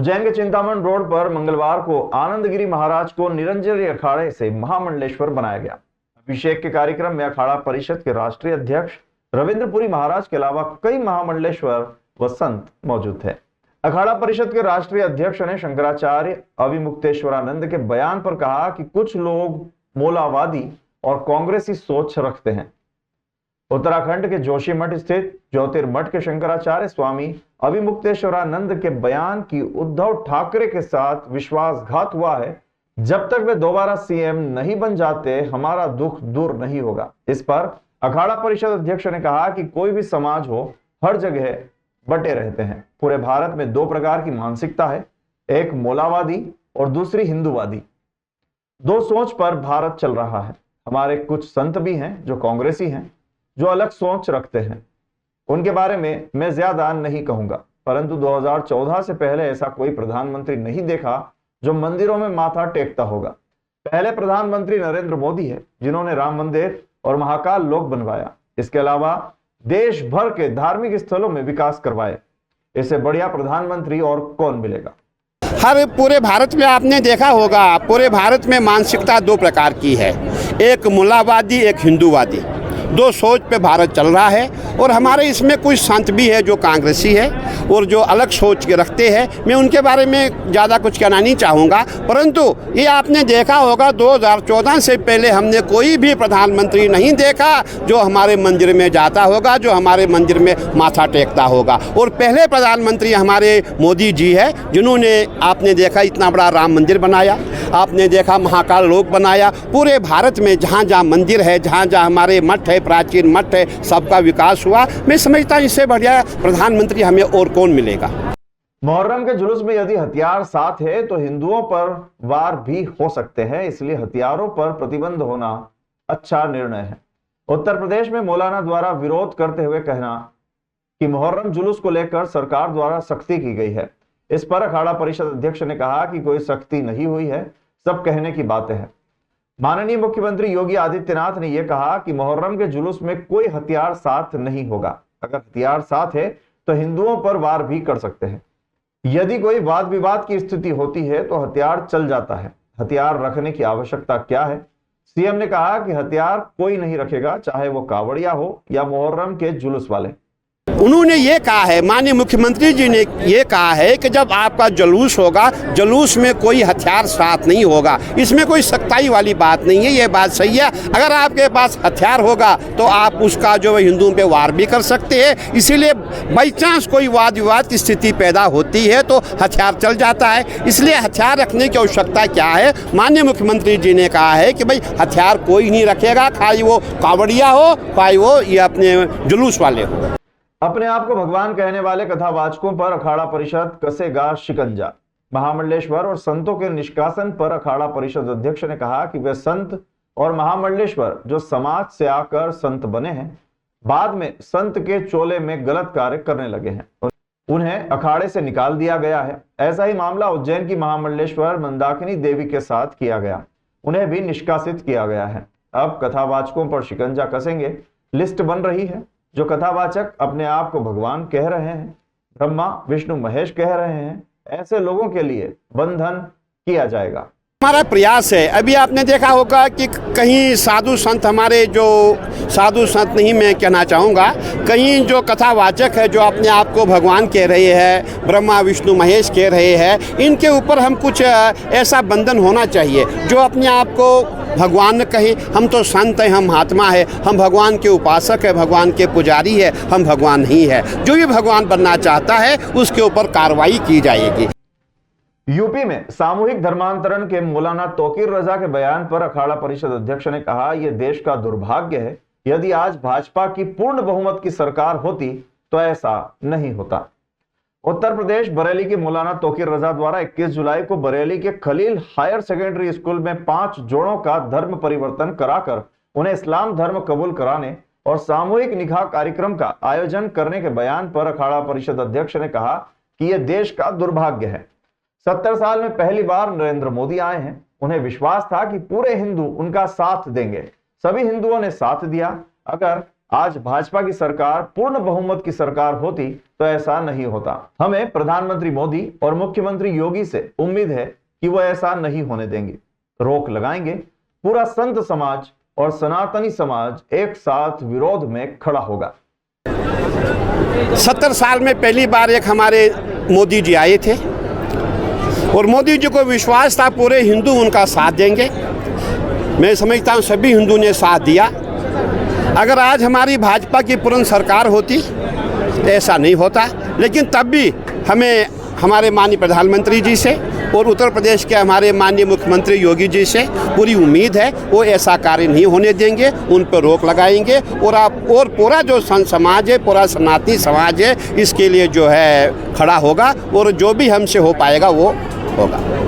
उज्जैन के चिंतामण रोड पर मंगलवार को आनंदगिरी महाराज को निरंजनी अखाड़े से महामंडलेश्वर बनाया गया। अभिषेक के कार्यक्रम में अखाड़ा परिषद के राष्ट्रीय अध्यक्ष रविंद्रपुरी महाराज के अलावा कई महामंडलेश्वर व संत मौजूद थे। अखाड़ा परिषद के राष्ट्रीय अध्यक्ष ने शंकराचार्य अविमुक्तेश्वरानंद के बयान पर कहा कि कुछ लोग मोलावादी और कांग्रेसी सोच रखते हैं। उत्तराखंड के जोशीमठ स्थित ज्योतिर्मठ के शंकराचार्य स्वामी अविमुक्तेश्वरानंद के बयान की उद्धव ठाकरे के साथ विश्वासघात हुआ है। जब तक वे दोबारा सीएम नहीं बन जाते हमारा दुख दूर नहीं होगा। इस पर अखाड़ा परिषद अध्यक्ष ने कहा कि कोई भी समाज हो हर जगह बटे रहते हैं। पूरे भारत में दो प्रकार की मानसिकता है, एक मोलावादी और दूसरी हिंदूवादी। दो सोच पर भारत चल रहा है। हमारे कुछ संत भी हैं जो कांग्रेसी हैं, जो अलग सोच रखते हैं। उनके बारे में मैं ज्यादा नहीं कहूंगा, परंतु 2014 से पहले ऐसा कोई प्रधानमंत्री नहीं देखा जो मंदिरों में माथा टेकता होगा। पहले प्रधानमंत्री नरेंद्र मोदी है जिन्होंने राम मंदिर और महाकाल लोक बनवाया। इसके अलावा देश भर के धार्मिक स्थलों में विकास करवाए। इससे बढ़िया प्रधानमंत्री और कौन मिलेगा। हर पूरे भारत में आपने देखा होगा, पूरे भारत में मानसिकता दो प्रकार की है, एक मुल्लावादी, एक हिंदूवादी। दो सोच पे भारत चल रहा है और हमारे इसमें कुछ संत भी है जो कांग्रेसी है और जो अलग सोच के रखते हैं। मैं उनके बारे में ज़्यादा कुछ कहना नहीं चाहूँगा, परंतु ये आपने देखा होगा 2014 से पहले हमने कोई भी प्रधानमंत्री नहीं देखा जो हमारे मंदिर में जाता होगा, जो हमारे मंदिर में माथा टेकता होगा। और पहले प्रधानमंत्री हमारे मोदी जी है जिन्होंने आपने देखा इतना बड़ा राम मंदिर बनाया, आपने देखा महाकाल लोक बनाया। पूरे भारत में जहाँ जहाँ मंदिर है, जहाँ जहाँ हमारे मठ है, प्राचीन मठ है, सबका विकास हुआ। मैं समझता हूँ इससे बढ़िया प्रधानमंत्री हमें और कौन मिलेगा। मुहर्रम के जुलूस में यदि हथियार साथ है तो हिंदुओं पर वार भी हो सकते हैं, इसलिए हथियारों पर प्रतिबंध होना अच्छा निर्णय है। उत्तर प्रदेश में मौलाना द्वारा विरोध करते हुए कहना कि मुहर्रम जुलूस को लेकर सरकार द्वारा सख्ती की गई है। इस पर अखाड़ा परिषद अध्यक्ष ने कहा कि कोई सख्ती नहीं हुई है, सब कहने की बातें हैं। माननीय मुख्यमंत्री योगी आदित्यनाथ ने यह कहा कि मुहर्रम के जुलूस में कोई हथियार साथ नहीं होगा। अगर हथियार साथ है तो हिंदुओं पर वार भी कर सकते हैं। यदि कोई वाद विवाद की स्थिति होती है तो हथियार चल जाता है। हथियार रखने की आवश्यकता क्या है? सीएम ने कहा कि हथियार कोई नहीं रखेगा, चाहे वो कावड़िया हो या मुहर्रम के जुलूस वाले। उन्होंने ये कहा है, माननीय मुख्यमंत्री जी ने ये कहा है कि जब आपका जुलूस होगा, जुलूस में कोई हथियार साथ नहीं होगा। इसमें कोई सख्ताई वाली बात नहीं है, ये बात सही है। अगर आपके पास हथियार होगा तो आप उसका जो हिंदुओं पे वार भी कर सकते हैं। इसीलिए बाई चांस कोई वाद विवाद की स्थिति पैदा होती है तो हथियार चल जाता है। इसलिए हथियार रखने की आवश्यकता क्या है? माननीय मुख्यमंत्री जी ने कहा है कि भाई हथियार कोई नहीं रखेगा, खाली वो कावड़िया हो, चाहे वो ये अपने जुलूस वाले हो। अपने आप को भगवान कहने वाले कथावाचकों पर अखाड़ा परिषद कसेगा शिकंजा। महामंडलेश्वर और संतों के निष्कासन पर अखाड़ा परिषद अध्यक्ष ने कहा कि वे संत और महामंडलेश्वर जो समाज से आकर संत बने हैं, बाद में संत के चोले में गलत कार्य करने लगे हैं, उन्हें अखाड़े से निकाल दिया गया है। ऐसा ही मामला उज्जैन की महामंडलेश्वर मंदाकिनी देवी के साथ किया गया, उन्हें भी निष्कासित किया गया है। अब कथावाचकों पर शिकंजा कसेंगे। लिस्ट बन रही है। जो कथावाचक अपने आप को भगवान कह रहे हैं, ब्रह्मा विष्णु महेश कह रहे हैं, ऐसे लोगों के लिए बंधन किया जाएगा। हमारा प्रयास है। अभी आपने देखा होगा कि कहीं साधु संत, हमारे जो साधु संत नहीं मैं कहना चाहूँगा, कहीं जो कथावाचक है जो अपने आप को भगवान कह रहे हैं, ब्रह्मा विष्णु महेश कह रहे हैं, इनके ऊपर हम कुछ ऐसा बंधन होना चाहिए जो अपने आप को भगवान न कहें। हम तो संत हैं, हम महात्मा है, हम भगवान के उपासक है, भगवान के पुजारी है, हम भगवान नहीं है। जो भी भगवान बनना चाहता है उसके ऊपर कार्रवाई की जाएगी। यूपी में सामूहिक धर्मांतरण के मौलाना तौकीर रजा के बयान पर अखाड़ा परिषद अध्यक्ष ने कहा, यह देश का दुर्भाग्य है। यदि आज भाजपा की पूर्ण बहुमत की सरकार होती तो ऐसा नहीं होता। उत्तर प्रदेश बरेली के मौलाना तौकीर रजा द्वारा 21 जुलाई को बरेली के खलील हायर सेकेंडरी स्कूल में 5 जोड़ों का धर्म परिवर्तन कराकर उन्हें इस्लाम धर्म कबूल कराने और सामूहिक निकाह कार्यक्रम का आयोजन करने के बयान पर अखाड़ा परिषद अध्यक्ष ने कहा कि यह देश का दुर्भाग्य है। 70 साल में पहली बार नरेंद्र मोदी आए हैं। उन्हें विश्वास था कि पूरे हिंदू उनका साथ देंगे। सभी हिंदुओं ने साथ दिया। अगर आज भाजपा की सरकार पूर्ण बहुमत की सरकार होती तो ऐसा नहीं होता। हमें प्रधानमंत्री मोदी और मुख्यमंत्री योगी से उम्मीद है कि वो ऐसा नहीं होने देंगे, रोक लगाएंगे। पूरा संत समाज और सनातनी समाज एक साथ विरोध में खड़ा होगा। 70 साल में पहली बार एक हमारे मोदी जी आए थे और मोदी जी को विश्वास था पूरे हिंदू उनका साथ देंगे। मैं समझता हूँ सभी हिंदू ने साथ दिया। अगर आज हमारी भाजपा की पूर्ण सरकार होती तो ऐसा नहीं होता, लेकिन तब भी हमें हमारे माननीय प्रधानमंत्री जी से और उत्तर प्रदेश के हमारे माननीय मुख्यमंत्री योगी जी से पूरी उम्मीद है वो ऐसा कार्य नहीं होने देंगे, उन पर रोक लगाएंगे। और पूरा जो संत समाज है, पूरा सनातनी समाज है, इसके लिए जो है खड़ा होगा और जो भी हमसे हो पाएगा वो होगा।